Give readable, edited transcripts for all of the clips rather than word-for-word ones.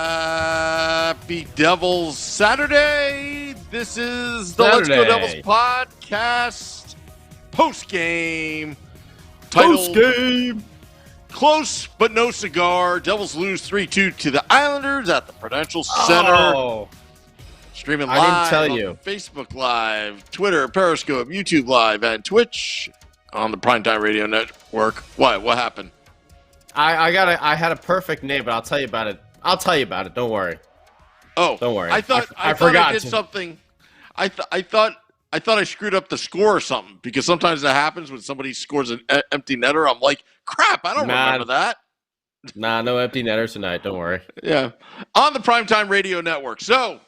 Happy Devils Saturday. This is the Let's Go Devils podcast post-game. Post-game. Close but no cigar. Devils lose 3-2 to the Islanders at the Prudential Center. Streaming live I didn't tell you. on Facebook Live, Twitter, Periscope, YouTube Live, and Twitch on the Primetime Radio Network. What happened? I had a perfect name, but I'll tell you about it. Don't worry. Oh, don't worry. I thought I did something. I thought I screwed up the score or something, because sometimes that happens when somebody scores an empty netter. I'm like, crap, I don't remember that. Nah, no empty netters tonight. Don't worry. Yeah, on the Primetime Radio Network. So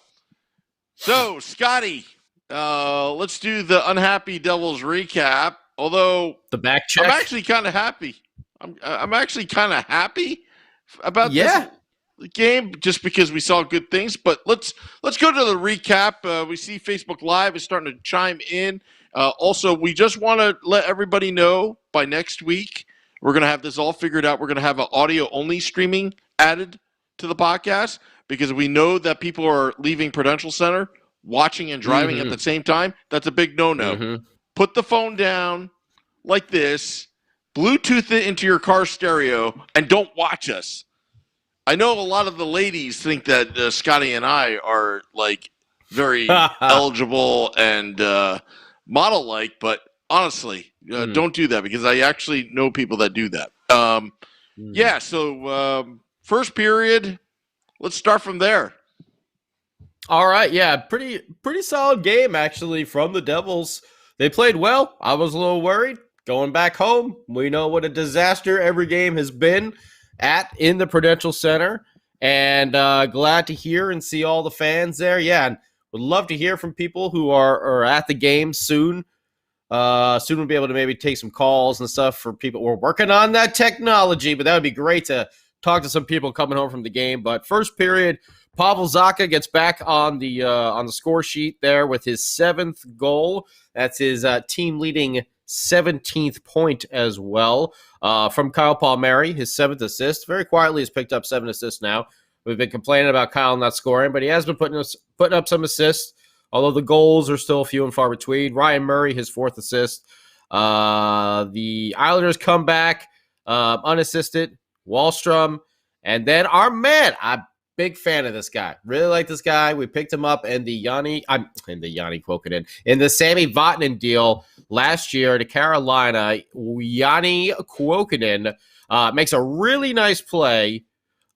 Scotty, let's do the unhappy Devils recap. Although the back check, I'm actually kind of happy. I'm actually kind of happy about this game, just because we saw good things. But let's go to the recap. We see Facebook Live is starting to chime in. Also, we just want to let everybody know by next week we're going to have this all figured out. We're going to have an audio-only streaming added to the podcast, because we know that people are leaving Prudential Center, watching and driving at the same time. That's a big no-no. Put the phone down like this, Bluetooth it into your car stereo, and don't watch us. I know a lot of the ladies think that Scotty and I are like very eligible and model-like, but honestly, don't do that, because I actually know people that do that. So first period, let's start from there. All right, yeah, pretty solid game actually from the Devils. They played well. I was a little worried. Going back home, we know what a disaster every game has been in the Prudential Center, and glad to hear and see all the fans there. Yeah, and would love to hear from people who are at the game soon. Soon we'll be able to maybe take some calls and stuff for people. We're working on that technology, but that would be great to talk to some people coming home from the game. But first period, Pavel Zacha gets back on the score sheet there with his 7th goal. That's his team-leading 17th point as well. From Kyle Palmieri, his 7th assist. Very quietly has picked up 7 assists now. We've been complaining about Kyle not scoring, but he has been putting up some assists, although the goals are still few and far between. Ryan Murray, his 4th assist. The Islanders come back unassisted. Wahlstrom. And then our man, I'm big fan of this guy. Really like this guy. We picked him up in the Yanni Kuokkanen, in the Sammy Vatanen deal last year to Carolina. Yanni Kuokkanen makes a really nice play.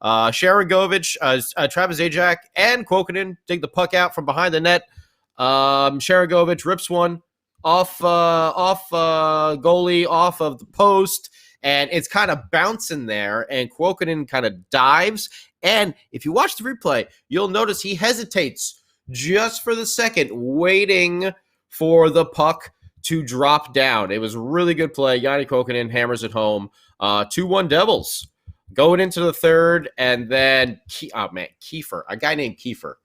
Sharangovich, Travis Zajac, and Kuokkanen dig the puck out from behind the net. Sharangovich rips one off goalie, off of the post, and it's kind of bouncing there, and Kuokkanen kind of dives. And if you watch the replay, you'll notice he hesitates just for the second, waiting for the puck to drop down. It was a really good play. Yanni Kuokkanen hammers it home. 2-1 Devils. Going into the third, and then Kiefer, a guy named Kiefer.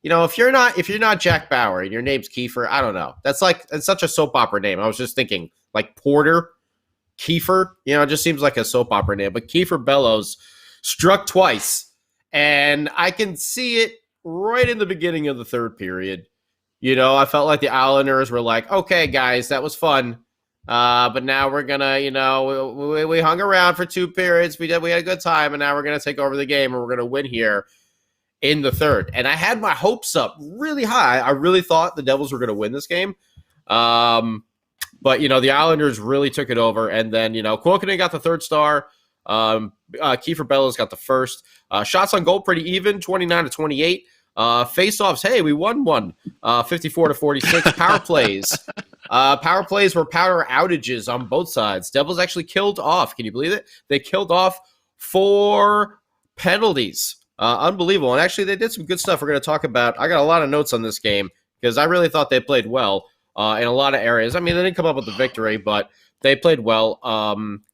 You know, if you're not Jack Bauer and your name's Kiefer, I don't know. It's such a soap opera name. I was just thinking like Porter, Kiefer. You know, it just seems like a soap opera name. But Kiefer Bellows struck twice. And I can see it right in the beginning of the third period. You know, I felt like the Islanders were like, okay, guys, that was fun. But now we're going to, we hung around for 2 periods. We had a good time, and now we're going to take over the game, and we're going to win here in the third. And I had my hopes up really high. I really thought the Devils were going to win this game. But, you know, the Islanders really took it over. And then, you know, Kuokkanen got the 3rd star. Kiefer Bellows got the 1st. Shots on goal pretty even, 29-28. Face-offs, hey, we won one, 54-46. Power plays. Power plays were power outages on both sides. Devils actually killed off. Can you believe it? They killed off 4 penalties. Unbelievable. And actually, they did some good stuff we're going to talk about. I got a lot of notes on this game because I really thought they played well in a lot of areas. I mean, they didn't come up with the victory, but they played well.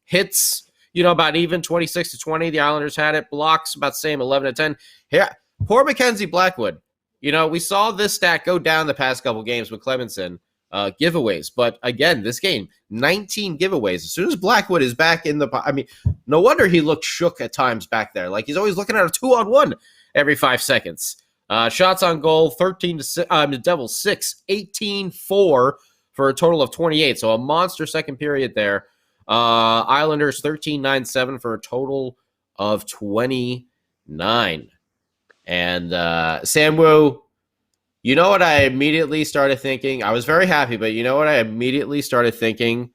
Hits, you know, about even, 26-20. The Islanders had it. Blocks, about the same, 11-10. Here, poor Mackenzie Blackwood. You know, we saw this stat go down the past couple games with Clemenson. giveaways. But again, this game, 19 giveaways. As soon as Blackwood is back in the, I mean, no wonder he looked shook at times back there. Like he's always looking at a 2-on-1 every 5 seconds. Shots on goal, 13 to 6, the Devils 6, 18-4 for a total of 28. So a monster second period there. Islanders 13-9-7 for a total of 29. And Samwu, you know what I immediately started thinking? I was very happy, but you know what I immediately started thinking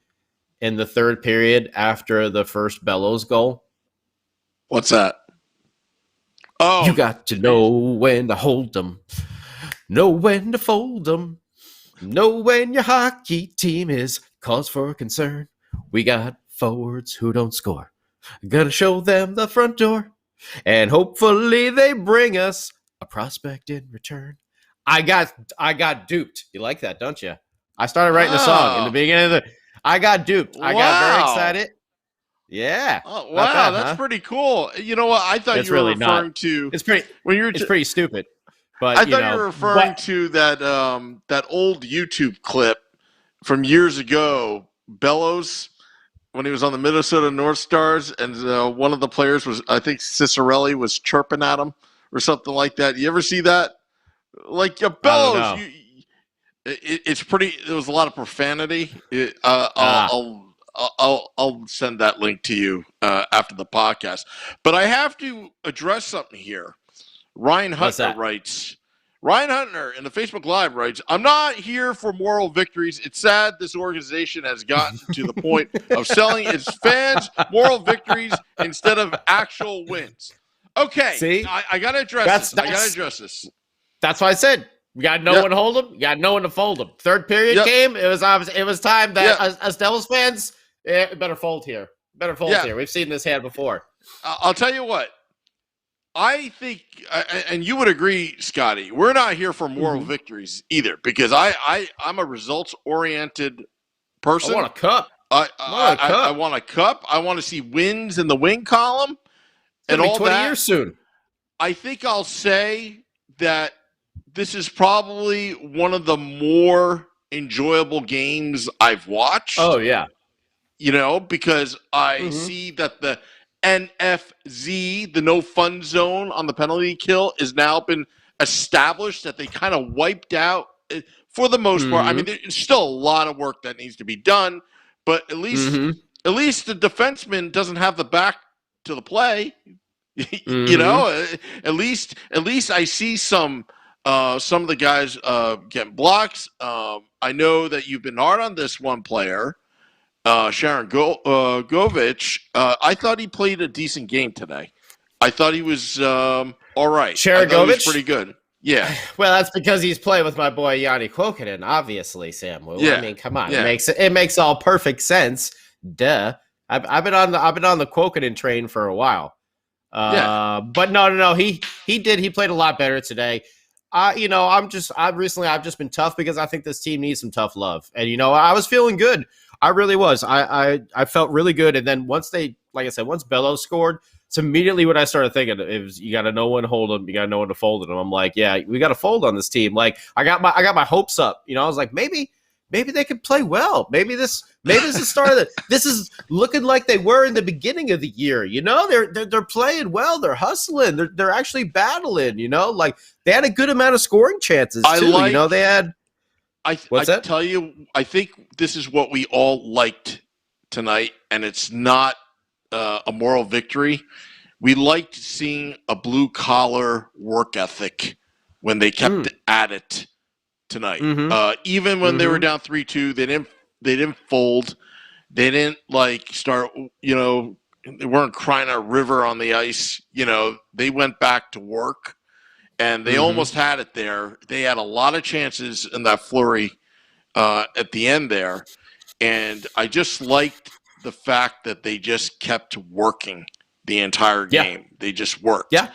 in the third period after the first Bellows goal? What's that? Oh, you got to know when to hold them, know when to fold them, know when your hockey team is cause for concern. We got forwards who don't score. Gonna show them the front door, and hopefully they bring us a prospect in return. I got duped. You like that, don't you? I started writing a song in the beginning of the. I got duped. I got very excited. Yeah. Oh, wow, that's pretty cool. You know what? I thought you were really referring to. It's pretty. When you're. It's pretty stupid. But I thought you were referring to that that old YouTube clip from years ago, Bellows, when he was on the Minnesota North Stars, and one of the players was, I think Cicarelli was chirping at him or something like that. You ever see that? Like Bellows, it's pretty. There was a lot of profanity. I'll send that link to you after the podcast. But I have to address something here. Ryan Huntner writes. Ryan Huntner in the Facebook Live writes, I'm not here for moral victories. It's sad this organization has gotten to the point of selling its fans moral victories instead of actual wins. Okay, see? I got to address this. I got to address this. That's why I said we got no one to hold them. You got no one to fold them. Third period came. It was obvious. It was time that as Devils fans, better fold here. Better fold here. We've seen this hand before. I'll tell you what. I think, and you would agree, Scotty, we're not here for moral victories either, because I'm a results-oriented person. I want a cup. I want a cup. I want to see wins in the win column. And all 20 years soon. I think I'll say that this is probably one of the more enjoyable games I've watched. Oh, yeah. You know, because I see that the NFZ, the no fun zone on the penalty kill, has now been established, that they kind of wiped out for the most part. I mean, there's still a lot of work that needs to be done, but at least the defenseman doesn't have the back to the play. You know, at least I see some of the guys getting blocks. I know that you've been hard on this one player. Sharon Govich, I thought he played a decent game today. I thought he was all right. Sharon Govich was pretty good. Yeah. Well, that's because he's playing with my boy Yanni Kuokkanen, obviously, Sam. Yeah. I mean, come on, it makes all perfect sense. Duh. I've been on the Kuokkanen train for a while. But no. He played a lot better today. I've just been tough because I think this team needs some tough love. And, I was feeling good. I really was. I felt really good. And then once once Bellows scored, it's immediately what I started thinking. It was, you got to know when to hold them. You got to know when to fold them. I'm like, yeah, we got to fold on this team. Like I got my hopes up. I was like, maybe they could play well. Maybe this is the start of it. This is looking like they were in the beginning of the year. They're playing well. They're hustling. They're actually battling. Like they had a good amount of scoring chances too. They had. I tell you, I think this is what we all liked tonight, and it's not a moral victory. We liked seeing a blue-collar work ethic when they kept at it tonight. Even when they were down 3-2, they didn't fold. They didn't start. They weren't crying a river on the ice. They went back to work. And they almost had it there. They had a lot of chances in that flurry at the end there. And I just liked the fact that they just kept working the entire game. They just worked. Yeah.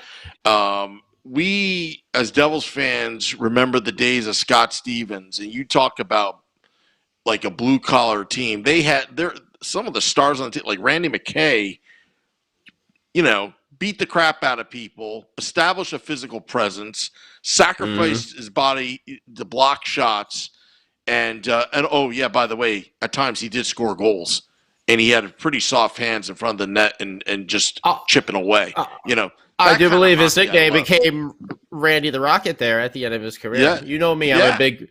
We, as Devils fans, remember the days of Scott Stevens. And you talk about like a blue-collar team. They had some of the stars on the team, like Randy McKay, beat the crap out of people, establish a physical presence, sacrificed his body to block shots, And oh yeah, by the way, at times he did score goals, and he had pretty soft hands in front of the net and just Uh, chipping away. uh, You know, I that do kind of believe his hockey I nickname love. became Randy the Rocket there at the end of his career. Yeah, You know me, I'm a yeah,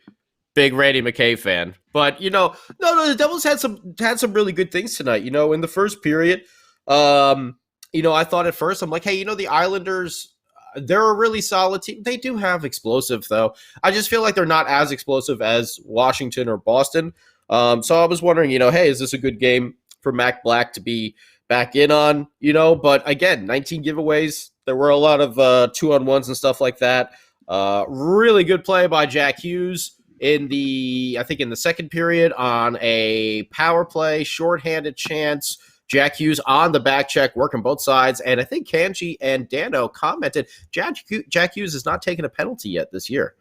big Randy McKay fan. But no, the Devils had some really good things tonight. In the first period, I thought at first I'm like, hey, the Islanders, they're a really solid team. They do have explosive though. I just feel like they're not as explosive as Washington or Boston. So I was wondering, hey, is this a good game for Mac Black to be back in on? But again, 19 giveaways. There were a lot of 2-on-1s and stuff like that. Really good play by Jack Hughes in the second period on a power play, shorthanded chance. Jack Hughes on the back check, working both sides. And I think Kanji and Dano commented, Jack Hughes has not taken a penalty yet this year.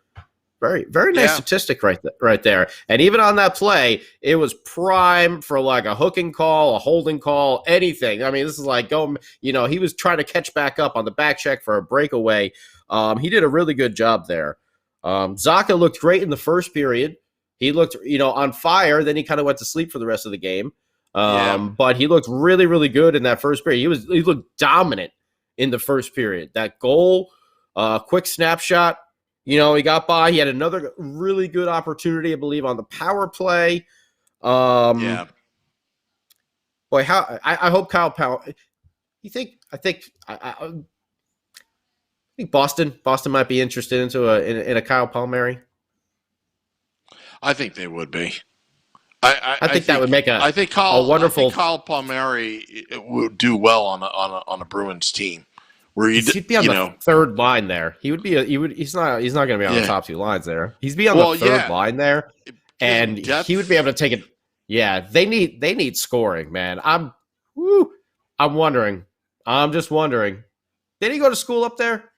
Very, very nice statistic right there. And even on that play, it was prime for like a hooking call, a holding call, anything. I mean, this is like he was trying to catch back up on the back check for a breakaway. He did a really good job there. Zacha looked great in the first period. He looked, on fire. Then he kind of went to sleep for the rest of the game. But he looked really, really good in that first period. He looked dominant in the first period. That goal, quick snapshot. He got by. He had another really good opportunity, I believe, on the power play. Boy, I hope Kyle Powell. I think Boston might be interested in a Kyle Palmieri. I think they would be. I think that would make I think Kyle, a wonderful. I think Kyle Palmieri would do well on a Bruins team. Where he'd be on the third line there. He's not going to be on the top two lines there. He's be on the third line there, and he would be able to take it. Yeah, they need scoring, man. I'm wondering. I'm just wondering. Did he go to school up there?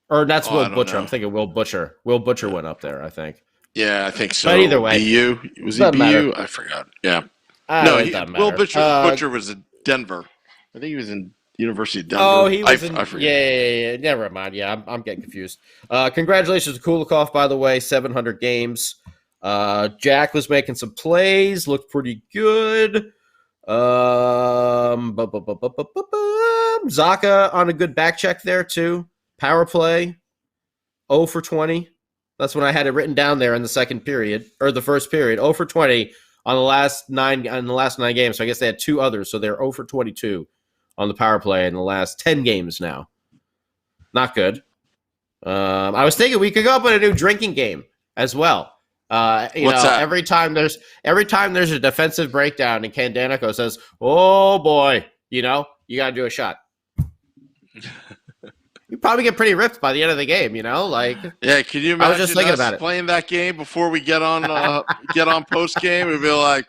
Or that's Will Butcher. I'm thinking Will Butcher. Will Butcher went up there, I think. Yeah, I think so. But either way, BU was he BU? Matter. I forgot. Yeah, Will Butcher was in Denver. I think he was in University of Denver. Oh, he was yeah. Never mind. Yeah, I'm getting confused. Congratulations to Kulikov, by the way, 700 games. Jack was making some plays, looked pretty good. Zacha on a good back check there too. Power play, 0 for 20. That's when I had it written down there in the second period or the first period. 0 for 20 on the last 9 games. So I guess they had 2 others. So they're 0 for 22 on the power play in the last 10 games now. Not good. I was thinking we could go up with a new drinking game as well. What's that? Every time there's a defensive breakdown and Ken Danico says, "Oh boy," you got to do a shot. You probably get pretty ripped by the end of the game, like. Yeah, can you imagine I was just thinking us about it. playing that game before we get on post game? We'd be like,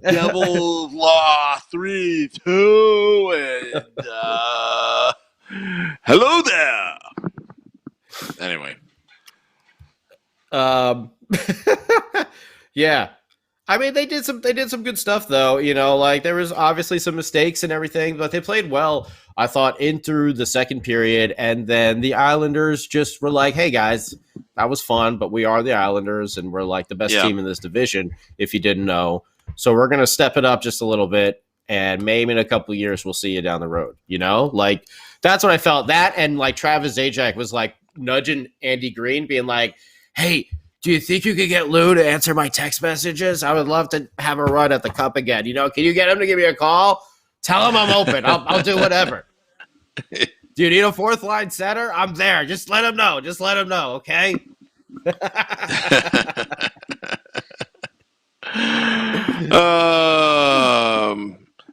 Devil Law 3-2, and hello there. Anyway, yeah. I mean, they did some good stuff though. There was obviously some mistakes and everything, but they played well. I thought in through the second period, and then the Islanders just were like, "Hey guys, that was fun, but we are the Islanders, and we're like the best team in this division. If you didn't know, so we're gonna step it up just a little bit, and maybe in a couple of years we'll see you down the road." That's what I felt. That and Travis Zajac was nudging Andy Green, being like, "Hey, do you think you could get Lou to answer my text messages? I would love to have a run at the cup again. Can you get him to give me a call? Tell him I'm open. I'll do whatever. Do you need a fourth line center? I'm there. Just let him know. Okay."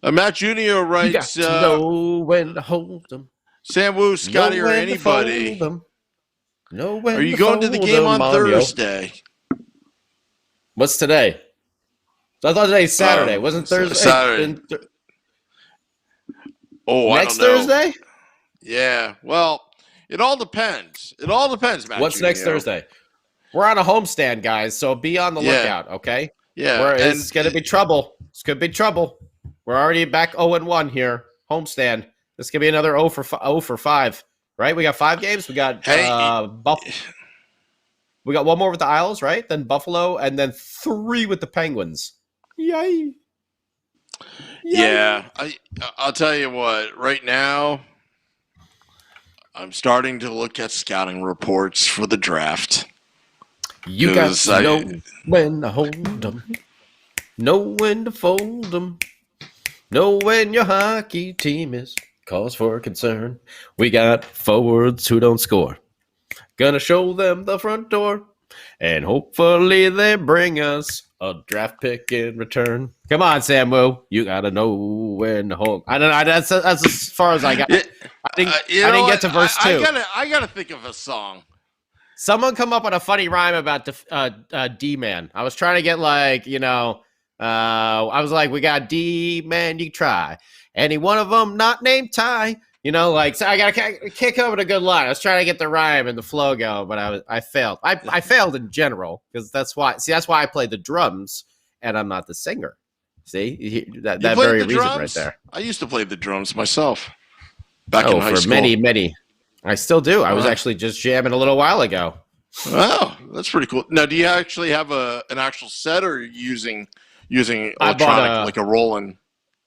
Matt Jr. writes, you got to know when to hold them. Sam Wu, Scotty, or anybody. Are you going to the game on Thursday? What's today? So I thought today's Saturday. Wasn't Thursday? Saturday. Next Thursday? Yeah. Well, it all depends. Matt. What's next Thursday? We're on a homestand, guys, so be on the lookout, okay? Yeah. It's going to be trouble. It's going to be trouble. We're already back 0-1 here. Homestand. This could be another 0 for 5. right? We got 5 games. We got Hey, we got one more with the Isles, right? Then Buffalo, and then 3 with the Penguins. Yay! yeah, I'll tell you what. Right now, I'm starting to look at scouting reports for the draft. You got to know when to hold them, know when to fold them, know when your hockey team is cause for concern. We got forwards who don't score. Gonna show them the front door, and hopefully they bring us a draft pick in return. Come on, Samu. You gotta know when to hold. I don't know. That's as far as I got. I didn't get to verse 2. I gotta think of a song. Someone come up with a funny rhyme about the D-Man. I was trying to get I was like, we got D-Man, you try. Any one of them not named Ty. So I can't come up with a good line. I was trying to get the rhyme and the flow going, but I failed. I failed in general because that's why I play the drums and I'm not the singer. See that very reason drums? Right there. I used to play the drums myself back in high for school. many. I still do. I was actually just jamming a little while ago. Oh, that's pretty cool. Now, do you actually have an actual set, or are you using electronic like a Roland?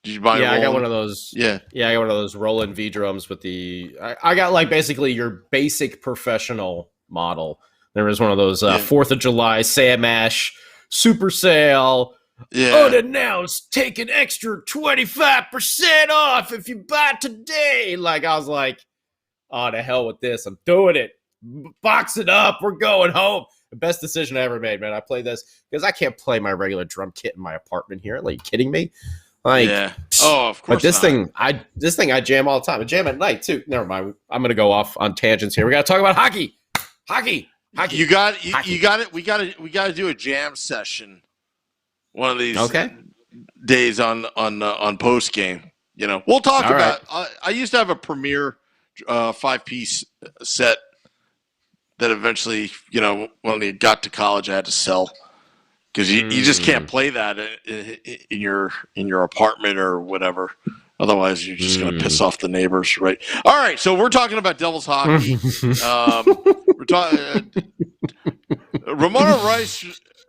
Did you buy? Yeah, I got one of those. Yeah, I got one of those Roland V drums with the. I got like basically your basic professional model. There was one of those 4th of July Sam Ash super sale. Yeah. Unannounced, take an extra 25% off if you buy today. Like I was like, oh, to hell with this. I'm doing it. Box it up. We're going home. The best decision I ever made, man. I play this because I can't play my regular drum kit in my apartment here. Like, you kidding me? Like, yeah. Oh, of course. But this thing I jam all the time. I jam at night too. Never mind. I'm gonna go off on tangents here. We gotta talk about hockey. You got it. We got to do a jam session one of these days on post game. We'll talk about. I used to have a Premier 5-piece set that eventually, when we got to college, I had to sell because you just can't play that in your apartment or whatever. Otherwise, you're just going to piss off the neighbors, right? All right, so we're talking about Devils hockey. We're talking. Ramona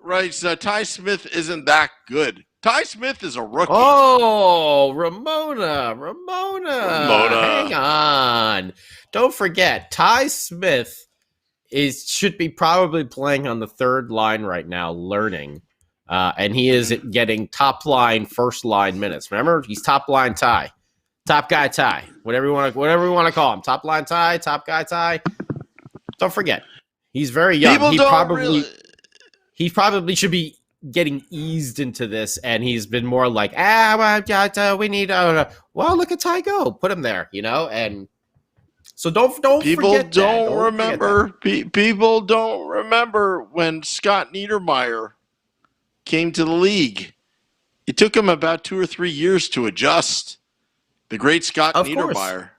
writes, Ty Smith isn't that good. Ty Smith is a rookie. Oh, Ramona. Hang on. Don't forget, Ty Smith should be probably playing on the 3rd line right now, learning. And he is getting top line, first line minutes. Remember, he's top line Ty. Top guy Ty. Whatever you want to call him. Top line Ty, top guy Ty. Don't forget. He's very young. He probably should be getting eased into this, and he's been more like, we need well, look at Ty go. Put him there, and so don't people forget don't remember people don't remember when Scott Niedermayer came to the league. It took him about 2 or 3 years to adjust. The great Scott Niedermayer.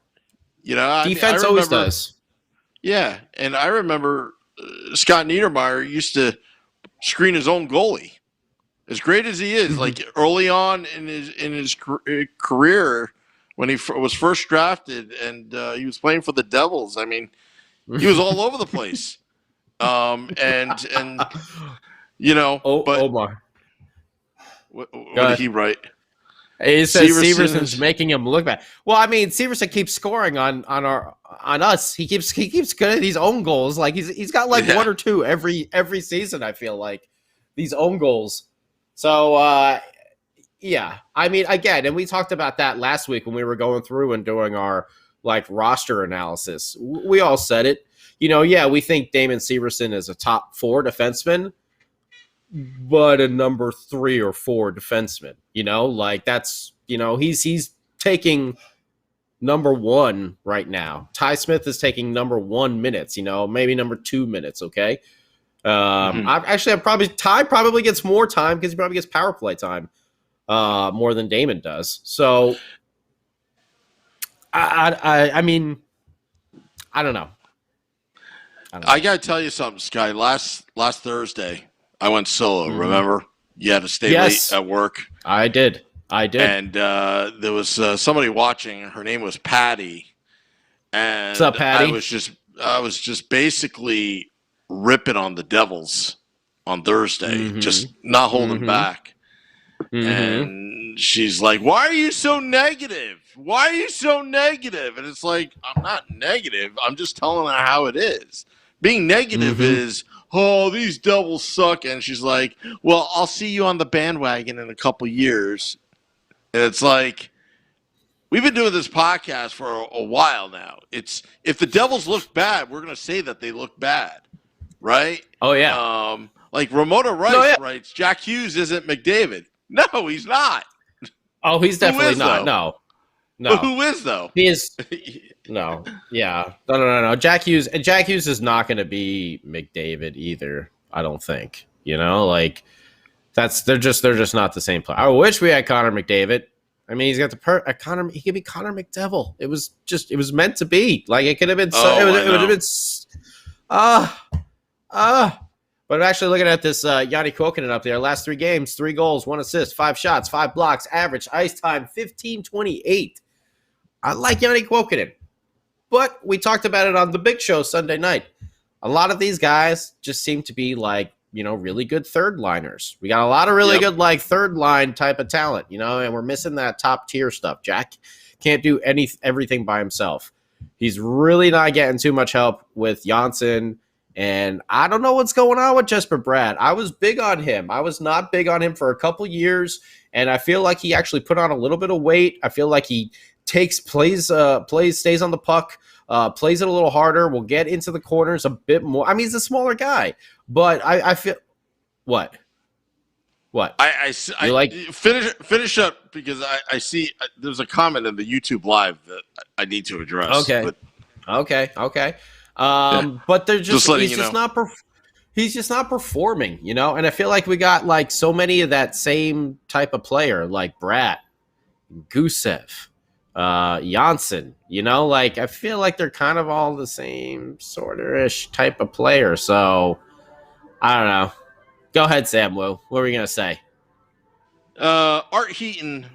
Defense always does. Yeah, and I remember Scott Niedermayer used to screen his own goalie. As great as he is, like early on in his career, when he was first drafted and he was playing for the Devils, I mean, he was all over the place. But Omar. What did he write? He says Severson's making him look bad. Well, I mean, Severson keeps scoring on us. He keeps getting these own goals. Like he's got like 1 or 2 every season. I feel like these own goals. So yeah, I mean, again, and we talked about that last week when we were going through and doing our like roster analysis. We all said it. We think Damon Severson is a top 4 defenseman, but a number 3 or 4 defenseman. Like that's he's taking number 1 right now. Ty Smith is taking number 1 minutes. Maybe number 2 minutes. Okay. Ty probably gets more time because he probably gets power play time more than Damon does. So I mean, I don't know. I gotta tell you something, Sky. Last Thursday, I went solo. Remember, you had to stay late at work. I did. And there was somebody watching. Her name was Patty, What's up, and Patty? I was just basically ripping on the Devils on Thursday, Mm-hmm. just not holding Mm-hmm. back. Mm-hmm. And she's like, "Why are you so negative? Why are you so negative?" And it's like, I'm not negative. I'm just telling her how it is. Being negative Mm-hmm. is, "Oh, these Devils suck." And she's like, "Well, I'll see you on the bandwagon in a couple years." And it's like, we've been doing this podcast for a while now. It's, if the Devils look bad, we're going to say that they look bad, right? Oh yeah. Like Ramona No, Rice yeah. writes, Jack Hughes isn't McDavid. No, he's not. Oh, he's Who definitely is not. though? No. But No. who is though? He is no. Yeah. No. Jack Hughes is not going to be McDavid either, I don't think. Like they're just not the same player. I wish we had Connor McDavid. I mean, he's got the Connor. He could be Connor McDevil. It was meant to be. Like it could have been. So Oh, I it would have know. been. Ah, ah. But I'm actually looking at this Yanni Kokinen up there. Last 3 games, 3 goals, 1 assist, 5 shots, 5 blocks, average ice time 15:28. I like Yanni Kokinen, but we talked about it on the big show Sunday night. A lot of these guys just seem to be like, really good third liners. We got a lot of really Yep. good like third line type of talent, and we're missing that top tier stuff. Jack can't do everything by himself. He's really not getting too much help with Janssen, and I don't know what's going on with Jesper Bratt. I was big on him. I was not big on him for a couple years, and I feel like he actually put on a little bit of weight. I feel like he plays, stays on the puck, plays it a little harder, will get into the corners a bit more. I mean, he's a smaller guy, but I feel what? You like? Finish up, because I see there's a comment in the YouTube live that I need to address. Okay, But okay. yeah, But they're just letting you know. He's just not performing, and I feel like we got like so many of that same type of player, like Bratt, Gusev, Janssen, like I feel like they're kind of all the same sort of ish type of player. So I don't know. Go ahead, Sam. What were you gonna say? Art Heaton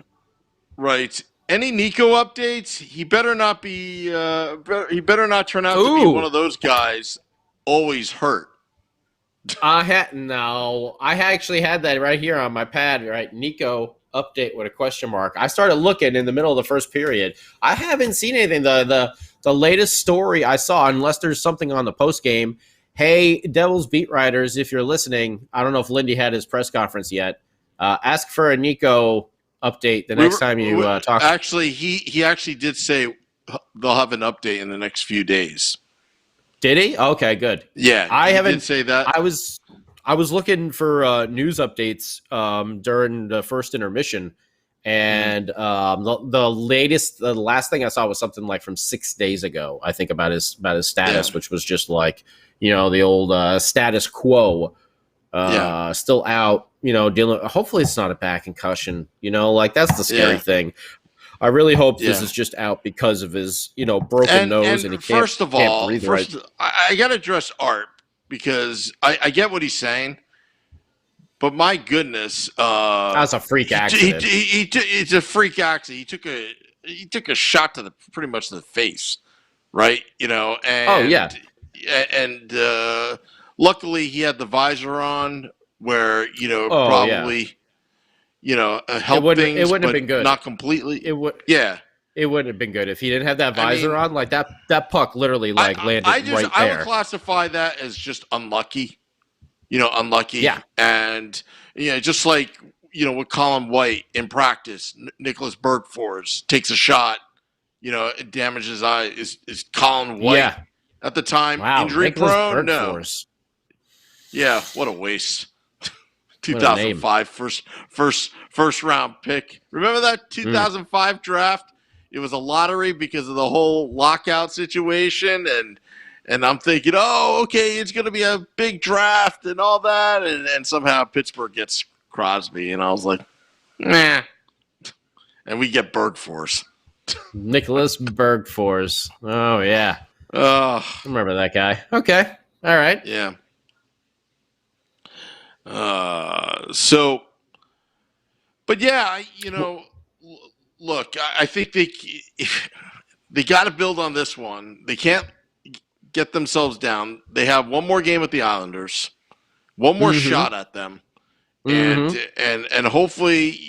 writes, any Nico updates? He better not be. He better not turn out to be one Ooh, of those guys always hurt. I actually had that right here on my pad. Right, Nico update with a question mark. I started looking in the middle of the first period. I haven't seen anything. The latest story I saw, unless there's something on the post game. Hey, Devils beat writers, if you're listening, I don't know if Lindy had his press conference yet. Ask for a Nico update the next time you talk. Actually, he actually did say they'll have an update in the next few days. Did he? Okay, good. Yeah, I haven't did say that. I was looking for news updates during the first intermission, and the last thing I saw was something like from 6 days ago. I think about his status, which was just like the old status quo. Still out. Dealing. Hopefully, it's not a back concussion. Like that's the scary thing. I really hope this is just out because of his, broken nose, and he can't. First of all, breathe right. I got to address Art, because I get what he's saying, but my goodness, That's a freak accident. It's a freak accident. He took a shot to pretty much to the face, right? And Oh yeah, and luckily he had the visor on, where Oh, probably help things. It wouldn't have but been good. Not completely. It would. Yeah. It wouldn't have been good if he didn't have that visor on. Like that puck literally landed right there. I would classify that as just unlucky. Unlucky. Yeah. And just like with Colin White in practice, Nicholas Bergfors takes a shot. It damages his eye. Is Colin White at the time injury prone? No. Yeah. What a waste. 2005 first round pick. Remember that 2005 draft? It was a lottery because of the whole lockout situation, and I'm thinking, oh, okay, it's going to be a big draft and all that, and somehow Pittsburgh gets Crosby, and I was like, nah. And we get Bergfors. Nicholas Bergfors. Oh yeah. I remember that guy. Okay. All right. Yeah. But yeah, look, I think they got to build on this one. They can't get themselves down. They have one more game with the Islanders, one more Mm-hmm. shot at them, and Mm-hmm. and hopefully,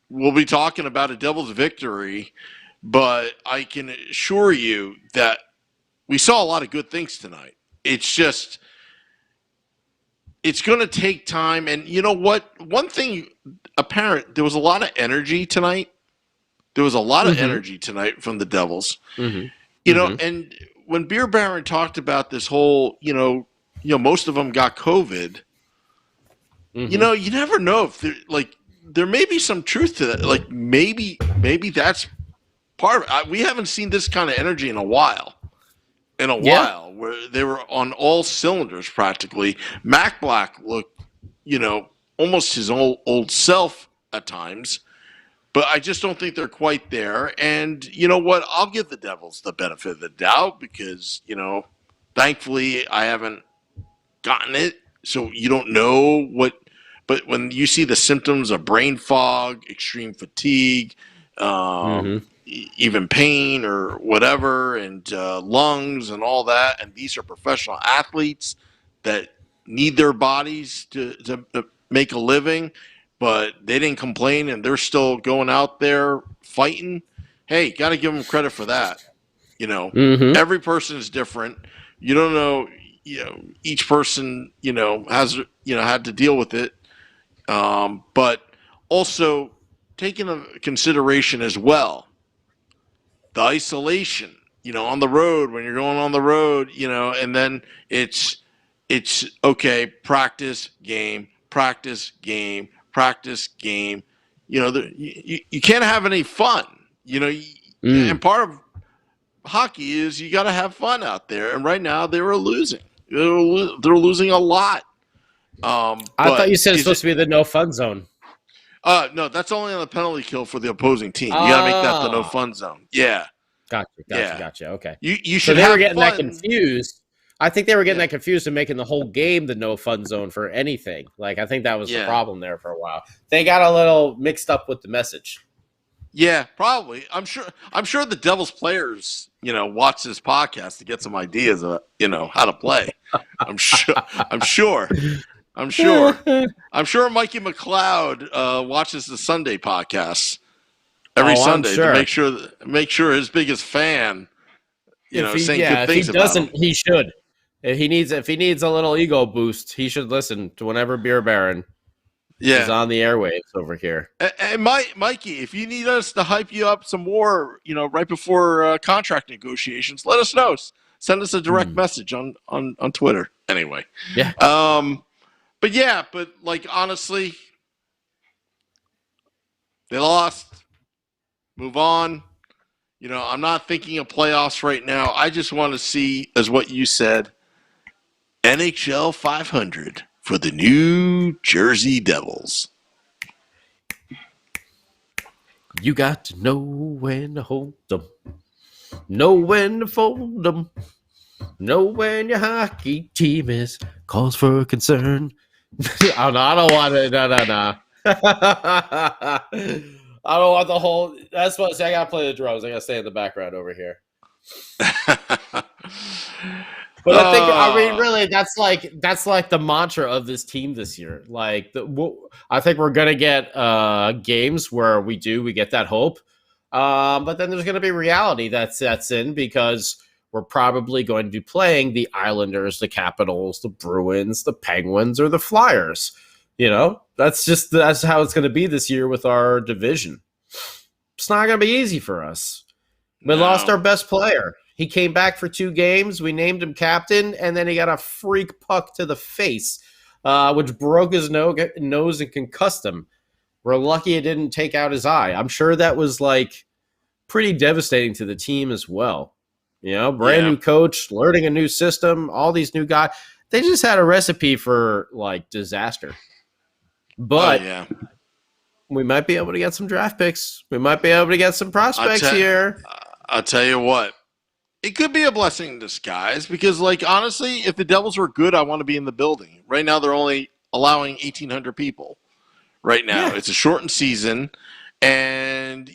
we'll be talking about a Devils victory. But I can assure you that we saw a lot of good things tonight. It's just it's going to take time, and you know what? One thing apparent, there was a lot of energy tonight. There was a lot of Mm-hmm. energy tonight from the Devils. Mm-hmm. Mm-hmm. And when Beer Baron talked about this whole, most of them got COVID. Mm-hmm. You never know if there may be some truth to that. Like maybe that's part of it. We haven't seen this kind of energy in a while. Yeah. Where they were on all cylinders practically. Mac Black looked, almost his old self at times. But I just don't think they're quite there. And you know what? I'll give the Devils the benefit of the doubt because, thankfully I haven't gotten it. So you don't know what. But when you see the symptoms of brain fog, extreme fatigue, Mm-hmm. even pain or whatever, and lungs and all that, and these are professional athletes that need their bodies to make a living, but they didn't complain and they're still going out there fighting. Hey, got to give them credit for that. You know, Mm-hmm. every person is different. You don't know. Each person has had to deal with it, but also taking into consideration as well the isolation, on the road when you're going on the road, and then it's okay, practice, game, practice, game, practice, game. You can't have any fun, Mm. and part of hockey is you got to have fun out there. And right now they were losing. They're losing a lot. I thought But you said it's is it? supposed to be the no fun zone. No, that's only on the penalty kill for the opposing team. You got to make that the no Oh, fun zone. Yeah, yeah. gotcha. Okay. You So should they were have getting that fun. confused. I think they were getting Yeah, that confused and making the whole game the no fun zone for anything. Like, I think that was the yeah, problem there for a while. They got a little mixed up with the message. yeah. Probably. I'm sure. I'm sure the Devils players, watch this podcast to get some ideas of how to play. I'm sure. I'm sure. I'm sure. Oh, I'm sure Mikey McLeod watches the Sunday podcast every I'm Sunday to sure. make sure his biggest fan, saying good If he things about him. doesn't, he should. If he needs a little ego boost, he should listen to whenever Beer Baron is Yeah. on the airwaves over here. And Mikey, if you need us to hype you up some more, right before contract negotiations, let us know. Send us a direct Hmm. message on Twitter. Anyway, Yeah. but like honestly, they lost. Move on. I'm not thinking of playoffs right now. I just want to see, as what you said, NHL 500 for the New Jersey Devils. You got to know when to hold them, know when to fold them, know when your hockey team is cause for concern. Oh, no, I don't want it. No. I don't want the whole. That's what I gotta play the drums. I gotta stay in the background over here. But I mean, really, that's like the mantra of this team this year. Like, I think we're gonna get games where we get that hope, but then there's gonna be reality that sets in because we're probably going to be playing the Islanders, the Capitals, the Bruins, the Penguins, or the Flyers. That's how it's going to be this year with our division. It's not going to be easy for us. We lost our best player. He came back for 2 games. We named him captain, and then he got a freak puck to the face, which broke his nose and concussed him. We're lucky it didn't take out his eye. I'm sure that was pretty devastating to the team as well. Brand new coach, learning a new system, all these new guys. They just had a recipe for disaster. But we might be able to get some draft picks. We might be able to get some prospects here. I'll tell you what. It could be a blessing in disguise because, honestly, if the Devils were good, I want to be in the building. Right now, they're only allowing 1,800 people. Right now, It's a shortened season, And,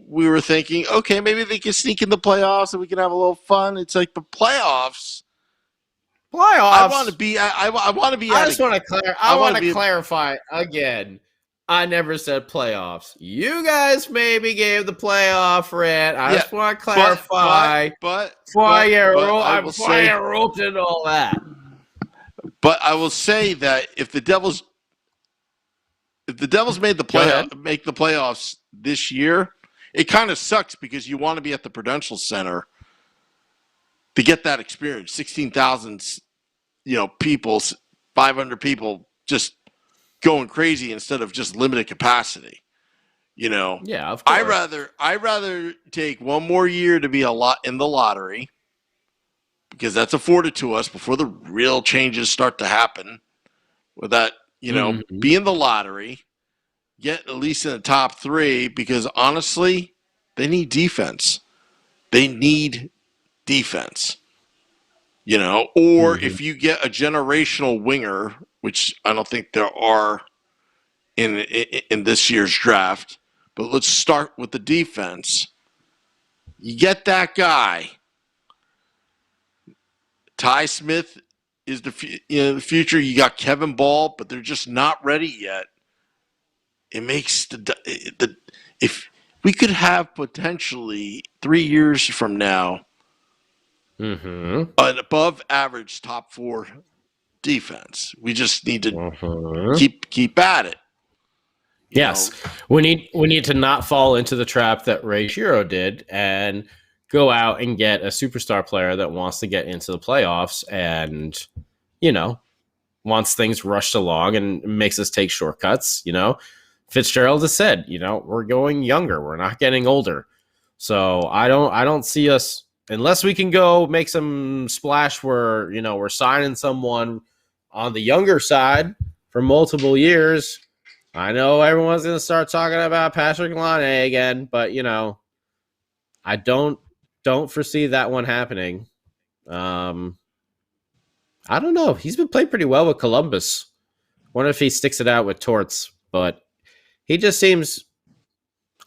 we were thinking, okay, maybe they can sneak in the playoffs and we can have a little fun. It's like the playoffs. I want to Playoffs. be. I want to be I at just a. want to I I want want to to be. clarify again. I never said playoffs. You guys maybe gave the playoff rant. I Yeah, just want to but but clarify but before but you but I will before you say. roped into all that. But I will say that if the Devils Go ahead. make the playoffs this year, it kind of sucks because you want to be at the Prudential Center to get that experience. 16,000, people, 500 people just going crazy instead of just limited capacity. Yeah, of I course. rather take one more year to be a lot in the lottery because that's afforded to us before the real changes start to happen. With that, Mm-hmm. be in the lottery, get at least in the top three because honestly, they need defense. They need defense. Or Mm-hmm. if you get a generational winger, which I don't think there are in this year's draft, but let's start with the defense. You get that guy. Ty Smith is the future. You got Kevin Ball, but they're just not ready yet. It makes the if we could have potentially 3 years from now Mm-hmm. an above average top four defense. We just need to Mm-hmm. keep at it. You Yes, know, we need to not fall into the trap that Ray Shiro did and go out and get a superstar player that wants to get into the playoffs and you know wants things rushed along and makes us take shortcuts. Fitzgerald has said, we're going younger, we're not getting older. So I don't see us unless we can go make some splash where we're signing someone on the younger side for multiple years. I know everyone's going to start talking about Patrick Laine again, but I don't foresee that one happening. Um, I don't know. He's been playing pretty well with Columbus. Wonder if he sticks it out with Torts, but he just seems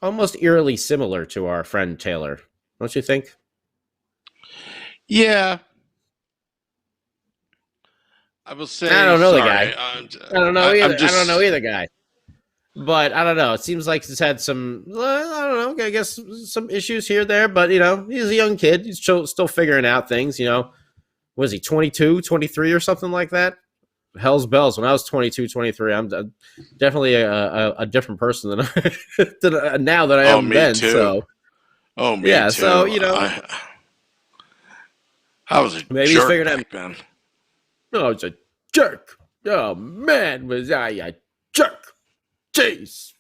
almost eerily similar to our friend Taylor. Don't you think? yeah, I will I say don't know the sorry. guy. I don't know I'm either. I don't know just either guy. But I don't know. It seems like he's had some, I don't know, I guess some issues here, there. But, he's a young kid. He's still figuring out things, Was he 22, 23 or something like that? Hell's bells. When I was 22, 23, I'm definitely a different person now than I oh am me then. too. So, Oh me yeah. So, too. I was a maybe he's jerk figuring out, back then. oh, it's a jerk. Oh, man, was I a jerk. Jeez.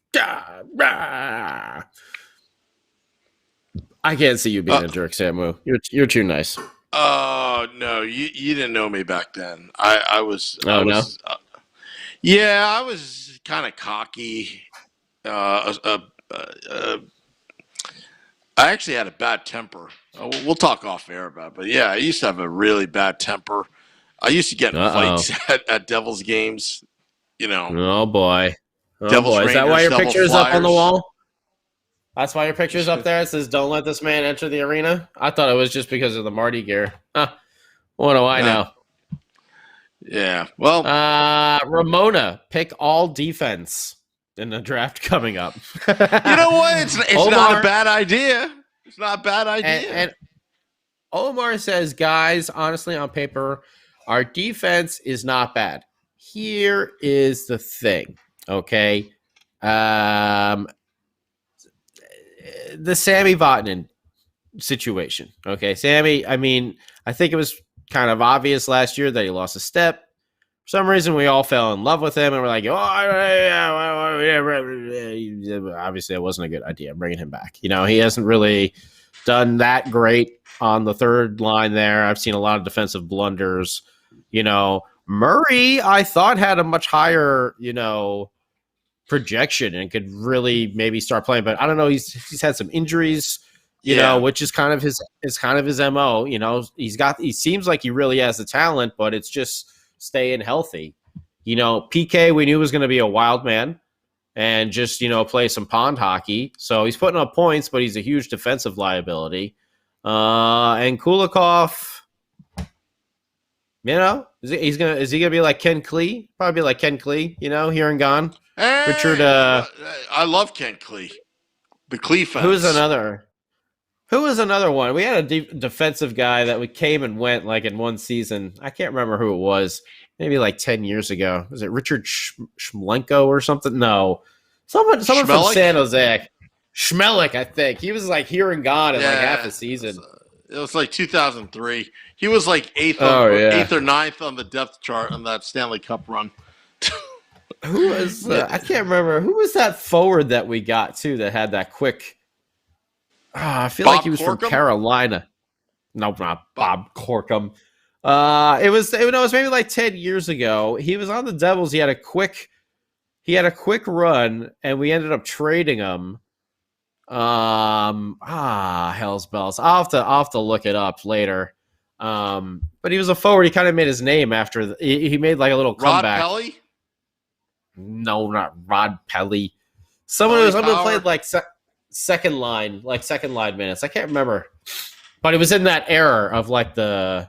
I can't see you being a jerk, Samu. You're too nice. Oh no, you didn't know me back then. I was I Oh no. was yeah, I was kind of cocky. Uh, uh, uh, uh, I actually had a bad temper. We'll talk off air about it, but yeah, I used to have a really bad temper. I used to get in Uh fights at Devils games. oh. Oh boy. Oh Devils boy. Is that why Rangers, your Devils picture is up on the Flyers. wall? That's why your picture's up there. It says, "Don't let this man enter the arena." I thought it was just because of the Marty gear. Huh. What do I Nah, know? yeah. Well, Ramona, pick all defense in the draft coming up. you know what? It's not a Omar bad idea. It's not a bad idea. and Omar says, guys, honestly, on paper, our defense is not bad. Here is the thing, okay? Um, the Sammy Vatanen situation. Okay, Sammy. I mean, I think it was kind of obvious last year that he lost a step. For some reason, we all fell in love with him, and we're like, "Oh, obviously, it wasn't a good idea bringing him back." He hasn't really done that great on the third line there. I've seen a lot of defensive blunders. Murray, I thought had a much higher, projection and could really maybe start playing, but I don't know. He's had some injuries, Yeah, which is kind of his MO. He seems like he really has the talent, but it's just staying healthy. PK we knew was going to be a wild man. and just, play some pond hockey. So he's putting up points, but he's a huge defensive liability. And Kulikov, is he gonna be like Ken Klee? Probably like Ken Klee, here and gone. Hey, Richard, I love Ken Klee. The Klee fence. Who was another one? We had a defensive guy that we came and went like in one season. I can't remember who it was. Maybe like 10 years ago. Was it Richard Schmelenko or something? No. Someone from San Jose. Schmelik, I think. He was like here and gone in like half a season. It was like 2003. He was like eighth or ninth on the depth chart on that Stanley Cup run. Who was I can't remember. Who was that forward that we got too that had that quick? I feel like he was from Carolina. No, not Bob Corkum. It was maybe like 10 years ago. He was on the Devils. He had a quick run, and we ended up trading him. Hell's bells. I'll have to look it up later. But he was a forward. He kind of made his name after he made like a little comeback. Rod Pelly? No, not Rod Pelly. Someone who played like second line minutes. I can't remember, but it was in that era of like the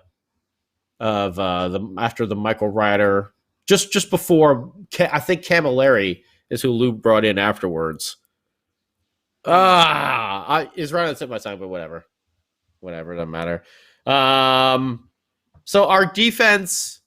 after the Michael Ryder, just before. I think Camilleri is who Lou brought in afterwards. It's right on the tip of my tongue, but whatever, doesn't matter. So our defense,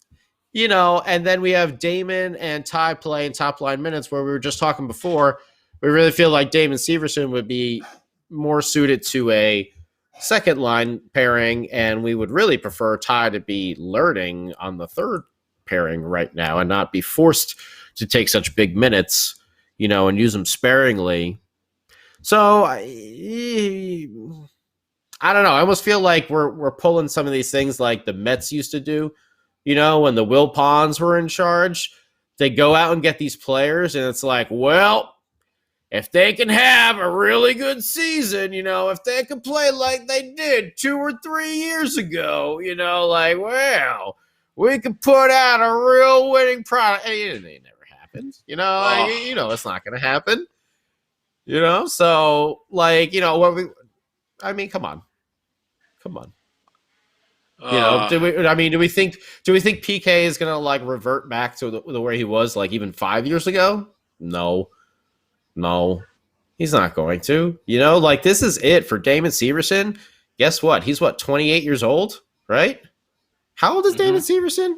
and then we have Damon and Ty playing top line minutes, where we were just talking before. We really feel like Damon Severson would be more suited to a second line pairing, and we would really prefer Ty to be learning on the third pairing right now and not be forced to take such big minutes, and use them sparingly. So I don't know. I almost feel like we're pulling some of these things like the Mets used to do, when the Will Ponds were in charge. They go out and get these players, and it's like, well, if they can have a really good season, if they can play like they did 2 or 3 years ago, like, well, we can put out a real winning product. And it never happens, it's not going to happen, So, like, come on. Do we think PK is going to like revert back to the way he was like even 5 years ago? No, he's not going to. Like this is it for Damon Severson. Guess what? He's 28 years old, right? How old is Damon Severson?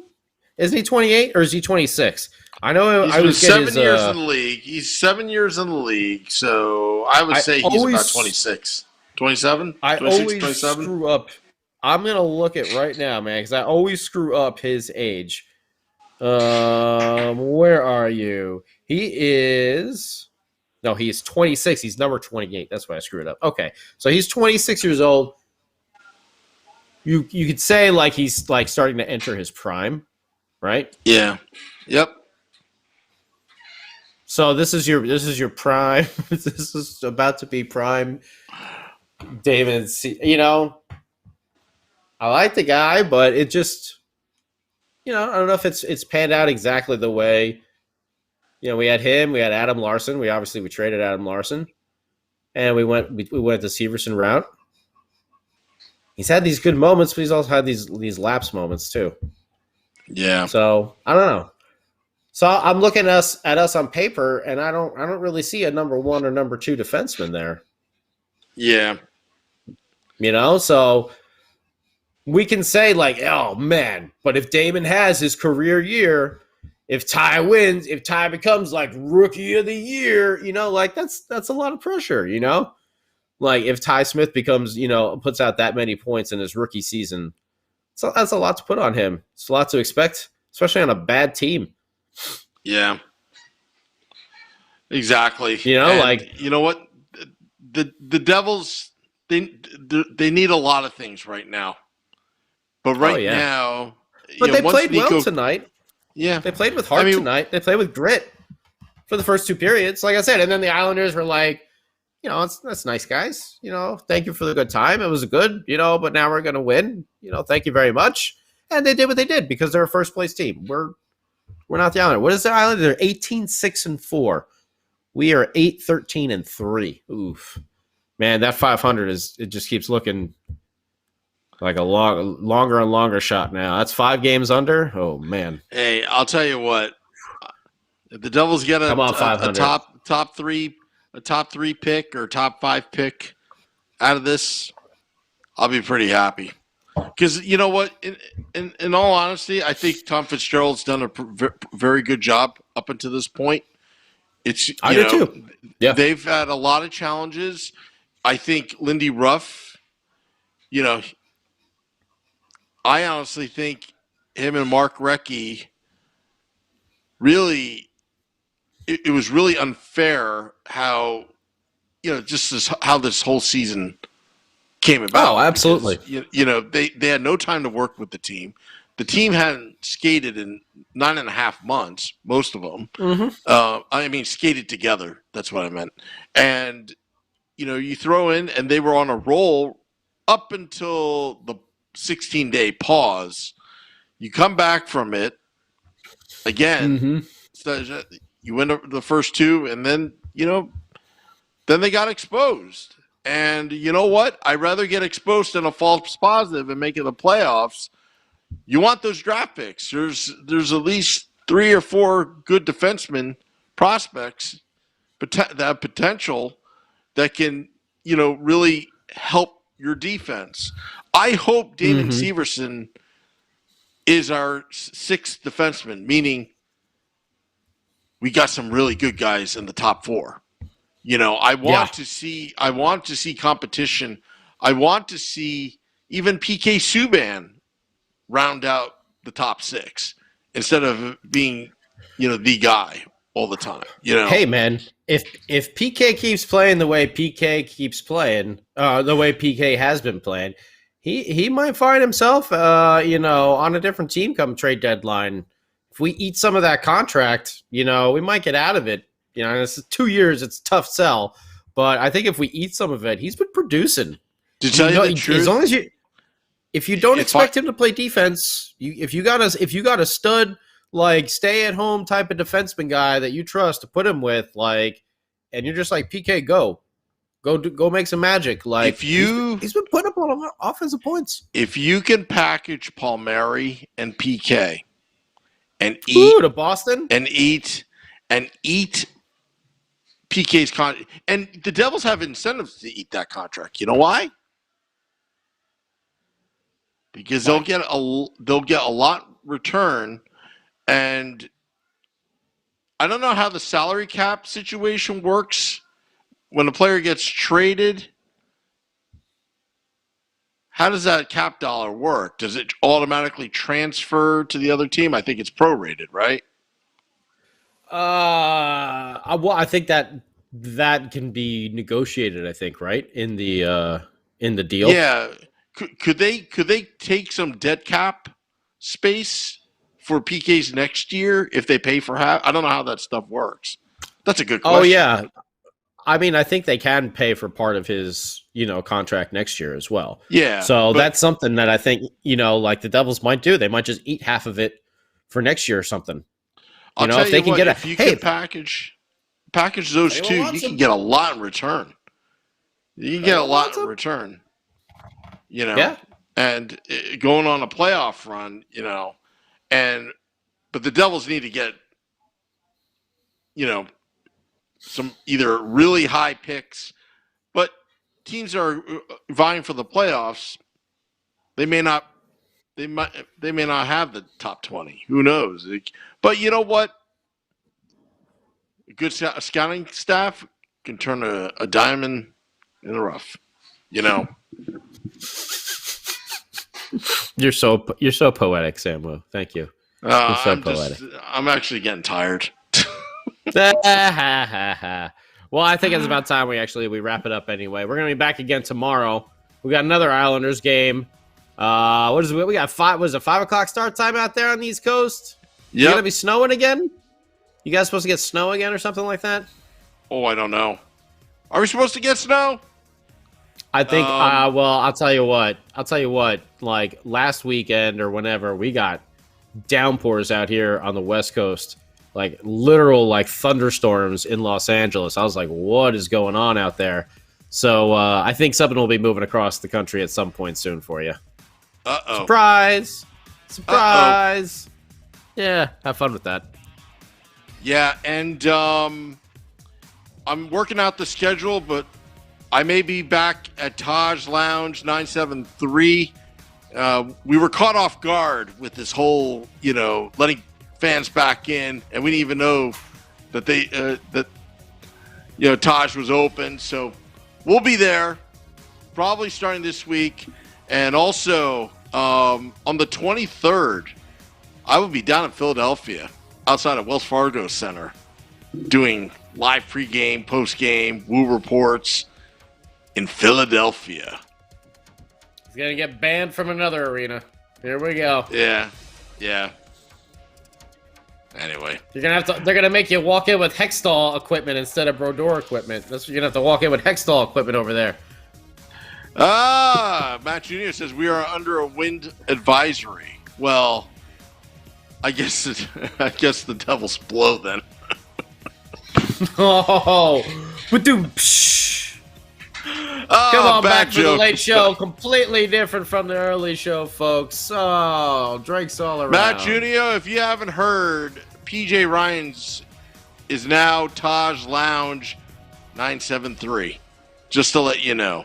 Isn't he 28 or is he 26? I know I was 7 years in the league. He's 7 years in the league, so I would say he's about 26. 27? I always 27? Screw up. I'm going to look it right now, man, because I always screw up his age. Where are you? He's 26. He's number 28. That's why I screwed up. Okay, so he's 26 years old. You could say like he's like starting to enter his prime, right? Yeah. Yep. So this is your prime. This is about to be prime. David, I like the guy, but it just, I don't know if it's panned out exactly the way. We had him. We had Adam Larson. We traded Adam Larson, and we went the Severson route. He's had these good moments, but he's also had these lapse moments too. Yeah. So I don't know. So I'm looking at us on paper, and I don't really see a number 1 or number 2 defenseman there. Yeah. So we can say like, oh man, but if Damon has his career year. If Ty wins, if Ty becomes like rookie of the year, like that's a lot of pressure, Like if Ty Smith becomes, puts out that many points in his rookie season, so that's a lot to put on him. It's a lot to expect, especially on a bad team. Yeah. Exactly. You know what? The Devils, they need a lot of things right now. But now, but they played well tonight. Yeah. They played with heart tonight. They played with grit for the first 2 periods, like I said. And then the Islanders were like, that's nice, guys. Thank you for the good time. It was good, but now we're going to win. Thank you very much. And they did what they did because they're a first-place team. We're not the Islanders. What is the Islanders? They're 18-6-4. We are 8-13-3. Oof, man, that 500 it just keeps looking like a longer and longer shot now. That's 5 games under. Oh man. Hey, I'll tell you what. If the Devils get Come on, a 500. top three pick or top 5 pick out of this, I'll be pretty happy. Because you know what, in all honesty, I think Tom Fitzgerald's done a very good job up until this point. It's I do too. Yeah. they've had a lot of challenges. I think Lindy Ruff, you know, I honestly think him and Mark Recchi really, it was really unfair how, just how this whole season came about. Oh, absolutely. Because, they had no time to work with the team. The team hadn't skated in 9.5 months, most of them. Mm-hmm. I mean, skated together. That's what I meant. And, you throw in, and they were on a roll up until the 16-day pause. You come back from it again. Mm-hmm. So you win the first 2, and then, then they got exposed. And you know what? I'd rather get exposed than a false positive and make it the playoffs. You want those draft picks. There's at least 3 or 4 good defensemen prospects that have potential that can, really help your defense. I hope Damon Severson is our 6th defenseman, meaning we got some really good guys in the top 4. I want to see competition. I want to see even PK Subban round out the top 6 instead of being, the guy all the time. Hey man, if PK keeps playing the way PK keeps playing, the way PK has been playing, he might find himself, on a different team come trade deadline. If we eat some of that contract, we might get out of it. This is 2 years. It's a tough sell, but I think if we eat some of it, he's been producing. To tell you the truth, as long as if you don't expect him to play defense, if you got a stud like stay at home type of defenseman guy that you trust to put him with, like, and you're just like PK, go make some magic. Like he's been putting up a lot of offensive points. If you can package Palmieri and PK and eat to Boston and eat PK's contract, and the Devils have incentives to eat that contract. You know why? Because they'll get a lot return, and I don't know how the salary cap situation works when a player gets traded. How does that cap dollar work? Does it automatically transfer to the other team? I think it's prorated, right? Well, I think that can be negotiated. I think, right, in the deal. Yeah. Could they take some dead cap space for PK's next year if they pay for half? I don't know how that stuff works. That's a good question. Oh yeah, I mean, I think they can pay for part of his contract next year as well. Yeah. So that's something that I think like the Devils might do. They might just eat half of it for next year or something. I'll tell if they can what, get if you can package those 2, you can get a lot in return. You can get a lot in return. Yeah. And going on a playoff run, but the Devils need to get, some either really high picks, but teams are vying for the playoffs. They may not have the top 20. Who knows? But you know what? A good scouting staff can turn a diamond in the rough. You're so poetic, Samu. Thank you. You're so poetic. I'm actually getting tired. Well, I think it's about time we wrap it up anyway. We're gonna be back again tomorrow. We got another Islanders game. What is it? We got 5 o'clock start time out there on the East Coast? Yeah. It's gonna be snowing again? You guys supposed to get snow again or something like that? Oh, I don't know. Are we supposed to get snow? I think well, I'll tell you what. Like last weekend or whenever, we got downpours out here on the West Coast. like literal like thunderstorms in Los Angeles. I was like, what is going on out there? So I think something will be moving across the country at some point soon for you. Uh-oh. Surprise! Surprise! Yeah, have fun with that. Yeah, and I'm working out the schedule, but I may be back at Taj Lounge 973. We were caught off guard with this whole, letting fans back in, and we didn't even know that Taj was open. So we'll be there probably starting this week. And also on the 23rd, I will be down in Philadelphia outside of Wells Fargo Center doing live pregame, postgame, Woo reports in Philadelphia. He's going to get banned from another arena. Here we go. Yeah. Anyway. They're going to make you walk in with Hextall equipment instead of Brodor equipment. That's what you're going to have to walk in with Hextall equipment over there. Matt Jr. says we are under a wind advisory. Well, I guess the Devils blow then. Oh, but dude, come on back for the late show. Completely different from the early show, folks. Oh, drinks all around. Matt Jr., if you haven't heard, PJ Ryan's is now Taj Lounge 973. Just to let you know.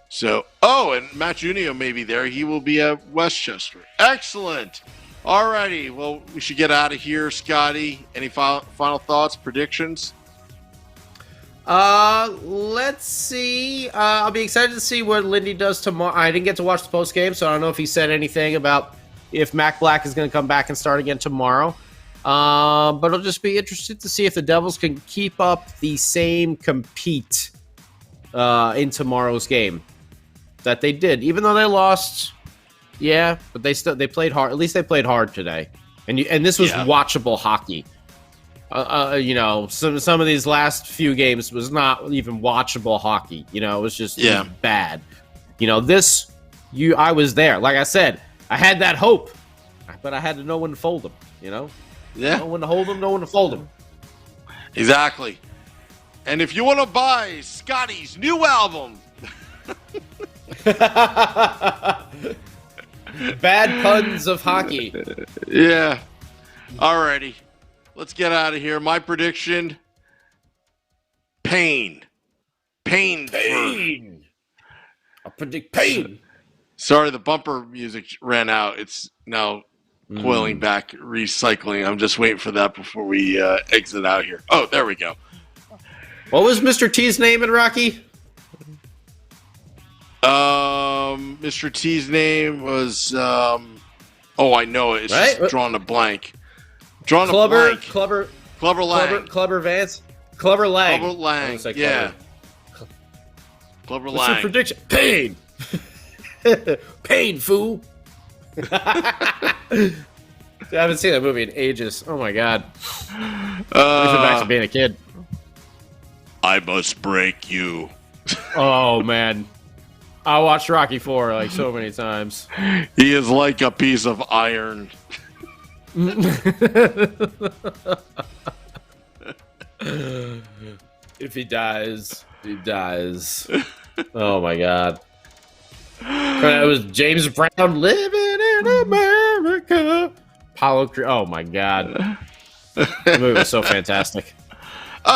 So, and Matt Jr. may be there. He will be at Westchester. Excellent. All righty. Well, we should get out of here, Scotty. Any final thoughts, predictions? Let's see. I'll be excited to see what Lindy does tomorrow. I didn't get to watch the post game, so I don't know if he said anything about if Mac Black is going to come back and start again tomorrow. But I'll just be interested to see if the Devils can keep up the same compete in tomorrow's game that they did, even though they lost. Yeah, but they played hard. At least they played hard today, and this was watchable hockey. Some of these last few games was not even watchable hockey. It was just it was bad. I was there. Like I said, I had that hope, but I had to know when to fold them. Know when to hold them, know when to fold them. Exactly. And if you want to buy Scotty's new album, Bad puns of hockey. Yeah. Alrighty. Let's get out of here. My prediction: pain. Pain. I predict pain. Sorry, the bumper music ran out. It's now coiling back, recycling. I'm just waiting for that before we exit out here. Oh, there we go. What was Mr. T's name in Rocky? Mr. T's name was I know it. It's right? Just drawing a blank. Clubber Lang. Clubber Vance. Clubber Lang. Clubber Lang. Yeah. Clubber What's Lang. your prediction? Pain. Pain, fool. I haven't seen that movie in ages. Oh my god. Brings me back to being a kid. I must break you. Oh man. I watched Rocky 4 like so many times. He is like a piece of iron. If he dies, he dies. Oh my god. It was James Brown living in America. Apollo Creed. Oh my god. The movie was so fantastic.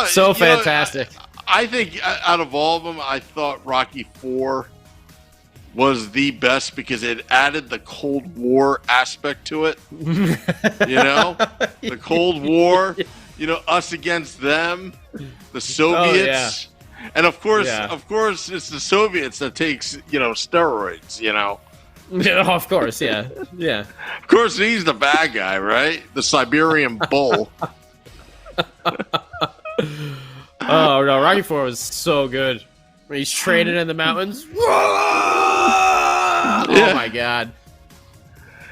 So fantastic. I think out of all of them, I thought Rocky 4 was the best because it added the Cold War aspect to it. The Cold War, us against them, the Soviets. Oh, yeah. And of course, it's the Soviets that takes, steroids, Yeah, of course, yeah. Yeah. Of course, he's the bad guy, right? The Siberian Bull. Oh, no, Rocky 4 was so good. When he's training in the mountains. Oh, my God.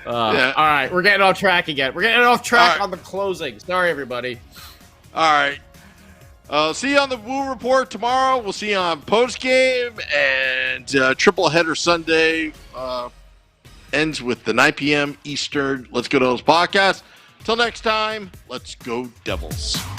All right, we're getting off track again. We're getting off track on the closing. Sorry, everybody. All right. See you on the Woo Report tomorrow. We'll see you on postgame and triple header Sunday ends with the 9 p.m. Eastern Let's Go to Those podcast. Till next time, let's go Devils.